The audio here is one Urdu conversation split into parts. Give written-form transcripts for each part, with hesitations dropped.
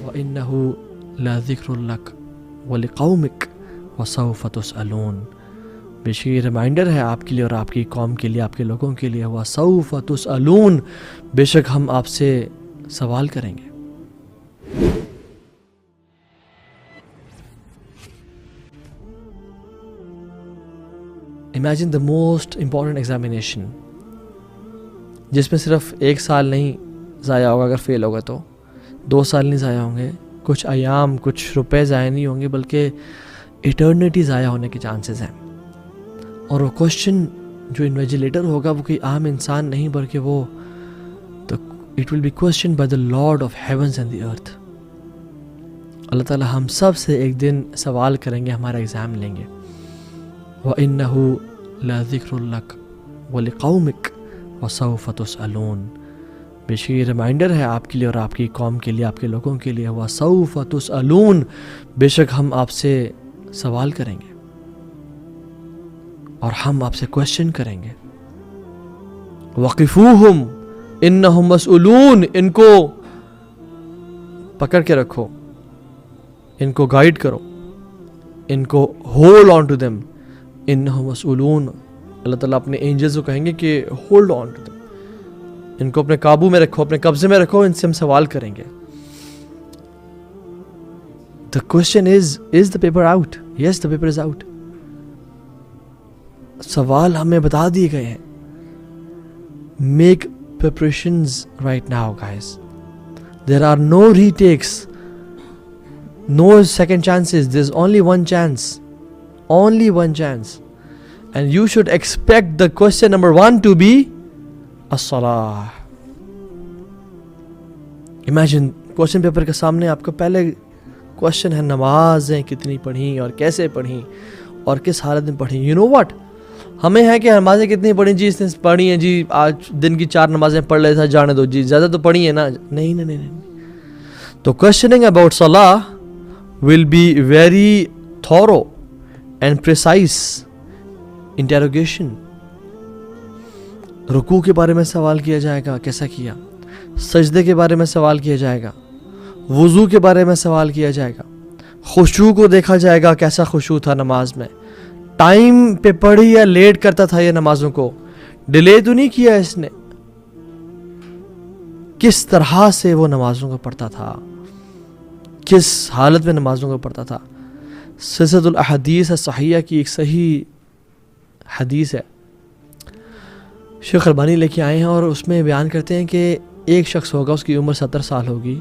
وَإِنَّهُ لَذِكْرٌ لَكَ وَلِقَوْمِكَ وَسَوْفَ تُسْأَلُونَ، بے شک یہ ریمائنڈر ہے آپ کے لیے اور آپ کی قوم کے لیے، آپ کے لوگوں کے لیے. وَسَوْفَ تُسْأَلُونَ، بے شک ہم آپ سے سوال کریں گے. Imagine the most important examination، جس میں صرف 1 سال نہیں ضائع ہوگا اگر فیل ہوگا تو، 2 سال نہیں ضائع ہوں گے، کچھ ایام کچھ روپے ضائع نہیں ہوں گے، بلکہ ایٹرنیٹی ضائع ہونے کے چانسز ہیں. اور وہ کوشچن جو انویجیلیٹر ہوگا وہ کوئی عام انسان نہیں، بلکہ وہ it will be question by the lord of heavens and the earth. اللہ تعالیٰ ہم سب سے ایک دن سوال کریں گے، ہمارا ایگزام لیں گے. وَإِنَّهُ لَذِكْرٌ لَكَ وَلِقَوْمِكَ وَسَوْفَ تُسْأَلُونَ، بے شک یہ ریمائنڈر ہے آپ کے لیے اور آپ کی قوم کے لیے، آپ کے لوگوں کے لیے. وَسَوْفَ تُسْأَلُونَ، بے شک ہم آپ سے سوال کریں گے اور ہم آپ سے کوشچن کریں گے. وَقِفُوهُمْ إِنَّهُمْ مَسْئُولُونَ، ان کو پکڑ کے رکھو، ان کو گائیڈ کرو، ان کو ہولڈ آن ٹو دیم. انہم مسئولون، اللہ تعالیٰ اپنے اینجلز کو کہیں گے کہ ہولڈ آن ٹو دیم، ان کو اپنے قابو میں رکھو، اپنے قبضے میں رکھو، ان سے ہم سوال کریں گے. The question is the paper out? Yes, the paper is out. سوال ہمیں بتا دیے گئے ہیں. Make preparations right now, guys. There are no retakes, no second chances. There's only one chance. Only one chance. And you should expect the question number 1 to be as-salah. Imagine question paper کے سامنے آپ کو پہلے question ہے نمازیں کتنی پڑھیں اور کیسے پڑھیں اور کس حالت میں پڑھیں. You know what؟ ہمیں ہے کہ نمازیں کتنی پڑھیں جی، اس نے پڑھی ہیں جی، آج دن کی 4 نمازیں پڑھ لیتا، جانے دو جی، زیادہ تو پڑھی ہیں نا. نہیں. تو questioning about salah will be very thorough and precise interrogation. رکوع کے بارے میں سوال کیا جائے گا، کیسا کیا. سجدے کے بارے میں سوال کیا جائے گا. وضو کے بارے میں سوال کیا جائے گا. خشوع کو دیکھا جائے گا، کیسا خشوع تھا نماز میں. ٹائم پہ پڑھی یا لیٹ کرتا تھا یہ نمازوں کو، ڈیلے تو نہیں کیا اس نے. کس طرح سے وہ نمازوں کو پڑھتا تھا، کس حالت میں نمازوں کو پڑھتا تھا. سلسلۃ الاحادیث الصحیحہ کی ایک صحیح حدیث ہے، شیخ البانی لے کے آئے ہیں، اور اس میں بیان کرتے ہیں کہ ایک شخص ہوگا، اس کی عمر 70 سال ہوگی،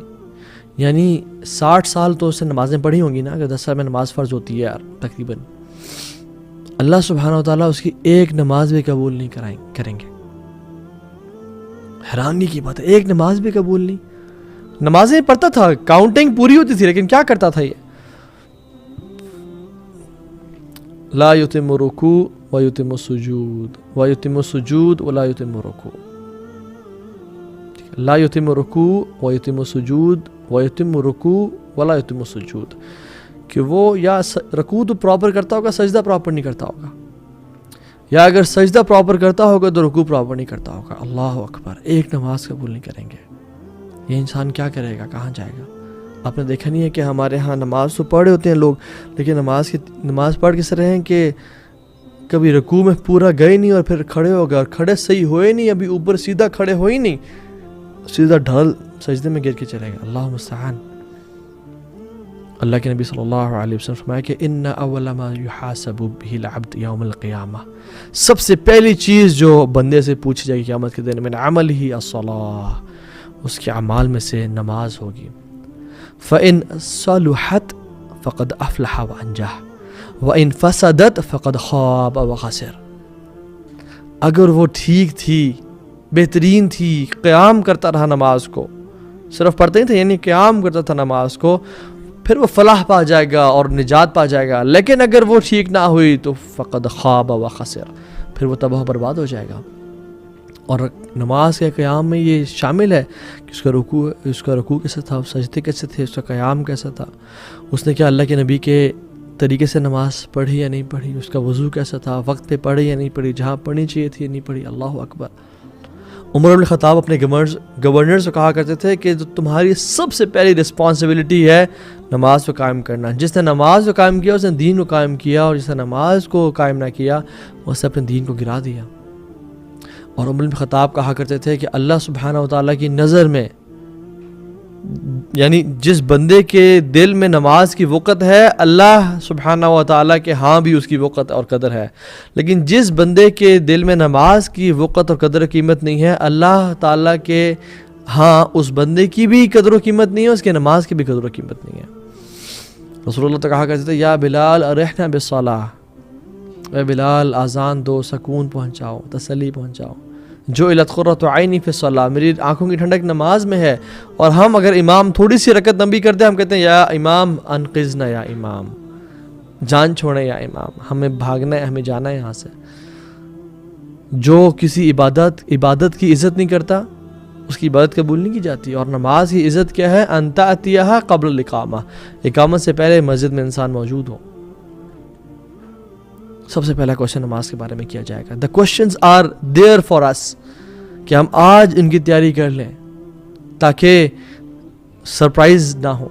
یعنی 60 سال تو اس نے نمازیں پڑھی ہوں گی نا، اگر 10 سال میں نماز فرض ہوتی ہے یار تقریباً. اللہ سبحانہ و تعالیٰ اس کی ایک نماز بھی قبول نہیں کریں گے. حیرانی کی بات ہے، ایک نماز بھی قبول نہیں. نمازیں پڑھتا تھا، کاؤنٹنگ پوری ہوتی تھی، لیکن کیا کرتا تھا یہ؟ لا یتم رکوع و یتم سجود و یتم سجود ولا یتم رکوع. لا یتم رکوع و یتم سجود و یتم رکوع ولا یتم سجود، کہ وہ یا رکوع تو پراپر کرتا ہوگا، سجدہ پراپر نہیں کرتا ہوگا، یا اگر سجدہ پراپر کرتا ہوگا تو رکوع پراپر نہیں کرتا ہوگا. اللہ اکبر، ایک نماز قبول نہیں کریں گے. یہ انسان کیا کرے گا، کہاں جائے گا؟ آپ نے دیکھا نہیں ہے کہ ہمارے ہاں نماز تو پڑھے ہوتے ہیں لوگ، لیکن نماز پڑھ کے سر ہیں کہ کبھی رکوع میں پورا گئے نہیں اور پھر کھڑے ہو گئے، اور کھڑے صحیح ہوئے نہیں، ابھی اوپر سیدھا کھڑے ہوئے نہیں، سیدھا ڈھل سجدے میں گر کے چلے گا. اللہ مستعان. اللہ کے نبی صلی اللہ علیہ وسلم فرمایا کہ ان اول ما یحاسب به العبد یوم القیامہ، سب سے پہلی چیز جو بندے سے پوچھی جائے گی قیامت کے دن، من عملہ الصلاۃ، اس کے اعمال میں سے نماز ہوگی. فَإِن صَلُحَتْ فَقَدْ أَفْلَحَ وَأَنجَحَ وَإِن فَسَدَتْ فَقَدْ خَابَ وَخَسِرَ. اگر وہ ٹھیک تھی، بہترین تھی، قیام کرتا رہا نماز کو، صرف پڑھتے ہی تھے یعنی قیام کرتا تھا نماز کو، پھر وہ فلاح پا جائے گا اور نجات پا جائے گا. لیکن اگر وہ ٹھیک نہ ہوئی تو فقد خاب و خسر، پھر وہ تباہ و برباد ہو جائے گا. اور نماز کے قیام میں یہ شامل ہے کہ اس کا رکوع کیسا تھا، سجدے کیسے تھے، اس کا قیام کیسا تھا، اس نے کیا اللہ کے نبی کے طریقے سے نماز پڑھی یا نہیں پڑھی، اس کا وضو کیسا تھا، وقت پہ پڑھی یا نہیں پڑھی، جہاں پڑھنی چاہیے تھی یا نہیں پڑھی. اللہ اکبر. عمر بن خطاب اپنے گورنر سے کہا کرتے تھے کہ جو تمہاری سب سے پہلی رسپانسبلٹی ہے نماز کو قائم کرنا. جس نے نماز کو قائم کیا اس نے دین کو قائم کیا, اور جس نے نماز کو قائم نہ کیا اس نے اپنے دین کو گرا دیا. اور عمر بن خطاب کہا کرتے تھے کہ اللہ سبحانہ و تعالیٰ کی نظر میں, یعنی جس بندے کے دل میں نماز کی وقت ہے اللہ سبحانہ و تعالیٰ کے ہاں بھی اس کی وقت اور قدر ہے, لیکن جس بندے کے دل میں نماز کی وقت اور قدر و قیمت نہیں ہے اللہ تعالیٰ کے ہاں اس بندے کی بھی قدر و قیمت نہیں ہے, اس کے نماز کی بھی قدر و قیمت نہیں ہے. رسول اللہ تو کہا کرتے تھے یا بلال ارحنا بالصلاۃ, اے بلال آذان دو, سکون پہنچاؤ, تسلی پہنچاؤ. جو الت قرۃ عینی فی الصلاۃ, میری آنکھوں کی ٹھنڈک نماز میں ہے. اور ہم اگر امام تھوڑی سی رکعت لمبی کرتے ہیں ہم کہتے ہیں یا امام انقذنا, یا امام جان چھوڑیں, یا امام ہمیں بھاگنا ہے, ہمیں جانا ہے یہاں سے. جو کسی عبادت کی عزت نہیں کرتا اس کی عبادت قبول نہیں کی جاتی. اور نماز کی عزت کیا ہے؟ ان تأتیہا قبل الاقامہ, اقامت سے پہلے مسجد میں انسان موجود ہو. سب سے پہلا کوشچن نماز کے بارے میں کیا جائے گا. The questions are there for us, کہ ہم آج ان کی تیاری کر لیں تاکہ سرپرائز نہ ہو.